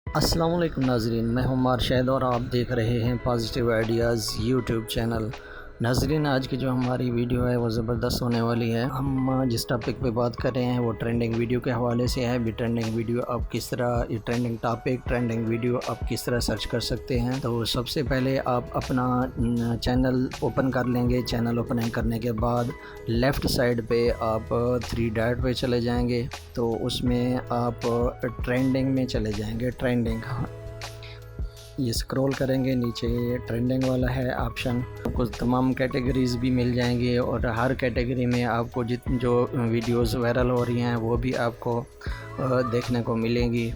अस्सलाम वालेकुम नाज़रीन, मैं हूं मारशद और आप देख रहे हैं पॉजिटिव आइडियाज़ यूट्यूब चैनल। नाज़रीन, आज की जो हमारी वीडियो है वो ज़बरदस्त होने वाली है। हम जिस टॉपिक पे बात कर रहे हैं वो ट्रेंडिंग वीडियो के हवाले से है। भी ट्रेंडिंग वीडियो आप किस तरह, ये ट्रेंडिंग टॉपिक, ट्रेंडिंग वीडियो आप किस तरह सर्च कर सकते हैं। तो सबसे पहले आप अपना चैनल ओपन कर लेंगे। चैनल ओपन करने के बाद लेफ़्ट साइड पे आप 3 डॉट पे चले जाएंगे, तो उसमें आप ट्रेंडिंग में चले जाएंगे। ट्रेंडिंग, ये स्क्रॉल करेंगे नीचे, ये ट्रेंडिंग वाला है ऑप्शन। कुछ तमाम कैटेगरीज़ भी मिल जाएंगी और हर कैटेगरी में आपको जो वीडियोस वायरल हो रही हैं वो भी आपको देखने को मिलेंगी।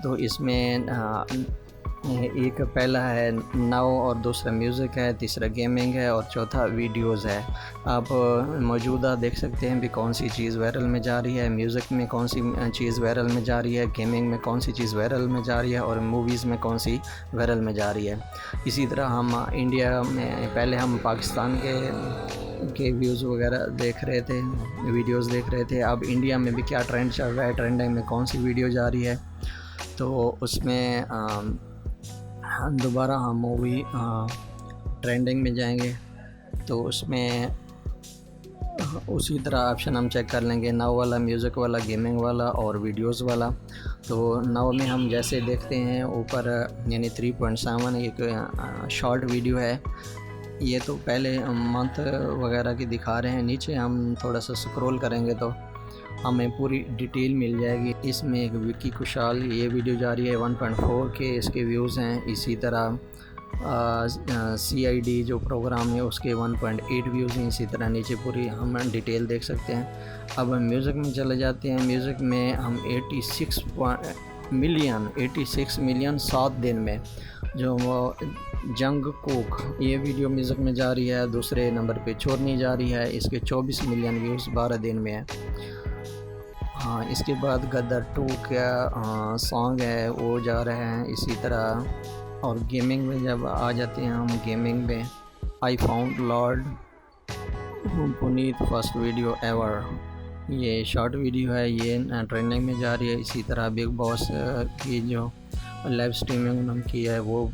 तो इसमें एक पहला है नाउ और दूसरा म्यूज़िक है, तीसरा गेमिंग है और चौथा वीडियोज़ है। आप मौजूदा देख सकते हैं भी कौन सी चीज़ वायरल में जा रही है, म्यूज़िक में कौन सी चीज़ वायरल में जा रही है, गेमिंग में कौन सी चीज़ वायरल में जा रही है और मूवीज़ में कौन सी वायरल में जा रही है। इसी तरह हम इंडिया में, पहले हम पाकिस्तान के व्यूज़ वगैरह देख रहे थे, वीडियोज़ देख रहे थे। अब इंडिया में भी क्या ट्रेंड चल रहा है, ट्रेंडिंग में कौन सी वीडियो जा रही है, तो उसमें दोबारा हम मूवी ट्रेंडिंग में जाएंगे। तो उसमें उसी तरह ऑप्शन हम चेक कर लेंगे, नाव वाला, म्यूज़िक वाला, गेमिंग वाला और वीडियोस वाला। तो नाव में हम जैसे देखते हैं ऊपर, यानी 3.7 एक शॉर्ट वीडियो है। ये तो पहले मंथ वगैरह की दिखा रहे हैं। नीचे हम थोड़ा सा स्क्रॉल करेंगे तो हमें पूरी डिटेल मिल जाएगी। इसमें एक विक्की कुशाल, ये वीडियो जा रही है 1.4 के इसके व्यूज़ हैं। इसी तरह CID जो प्रोग्राम है उसके 1.8 व्यूज़ हैं। इसी तरह नीचे पूरी हम डिटेल देख सकते हैं। अब हम म्यूज़िक में चले जाते हैं। म्यूज़िक में हम 86 मिलियन 7 दिन में, जो वो जंगकोक, ये वीडियो म्यूज़िक में जा रही है। दूसरे नंबर पे छोड़नी जा रही है, इसके 24 मिलियन व्यूज़ 12 दिन में है। हाँ, इसके बाद गदर 2 का सॉन्ग है वो जा रहे हैं। इसी तरह और गेमिंग में जब आ जाते हैं हम, गेमिंग में I found Lord Puneet first video ever, ये शॉर्ट वीडियो है, ये ट्रेंडिंग में जा रही है। इसी तरह बिग बॉस की जो लाइव स्ट्रीमिंग उन्होंने की है वो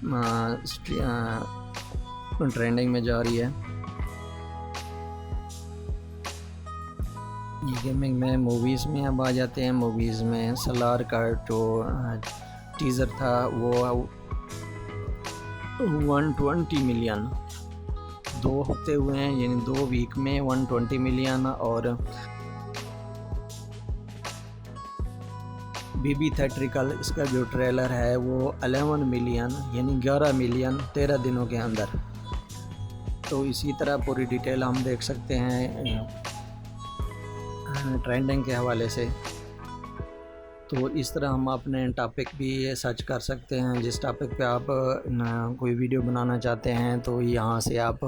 ट्रेंडिंग में जा रही है। ये गेमिंग में, मूवीज़ में अब आ जाते हैं। मूवीज़ में सलार का जो टीज़र था वो 120 मिलियन, 2 हफ्ते हुए हैं, यानी 2 वीक में 120 मिलियन। और बीबी थिएट्रिकल, इसका जो ट्रेलर है वो 11 मिलियन, यानी 11 मिलियन 13 दिनों के अंदर। तो इसी तरह पूरी डिटेल हम देख सकते हैं ट्रेंडिंग के हवाले से। तो इस तरह हम अपने टॉपिक भी सर्च कर सकते हैं। जिस टॉपिक पे आप कोई वीडियो बनाना चाहते हैं तो यहाँ से आप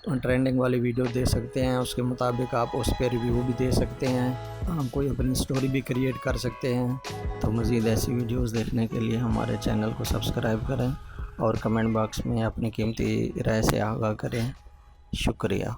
ट्रेंडिंग वाली वीडियो दे सकते हैं, उसके मुताबिक आप उस पर रिव्यू भी दे सकते हैं, कोई अपनी स्टोरी भी क्रिएट कर सकते हैं। तो मज़ीद ऐसी वीडियोस देखने के लिए हमारे चैनल को सब्सक्राइब करें और कमेंट बॉक्स में अपनी कीमती राय से आगाह करें। शुक्रिया।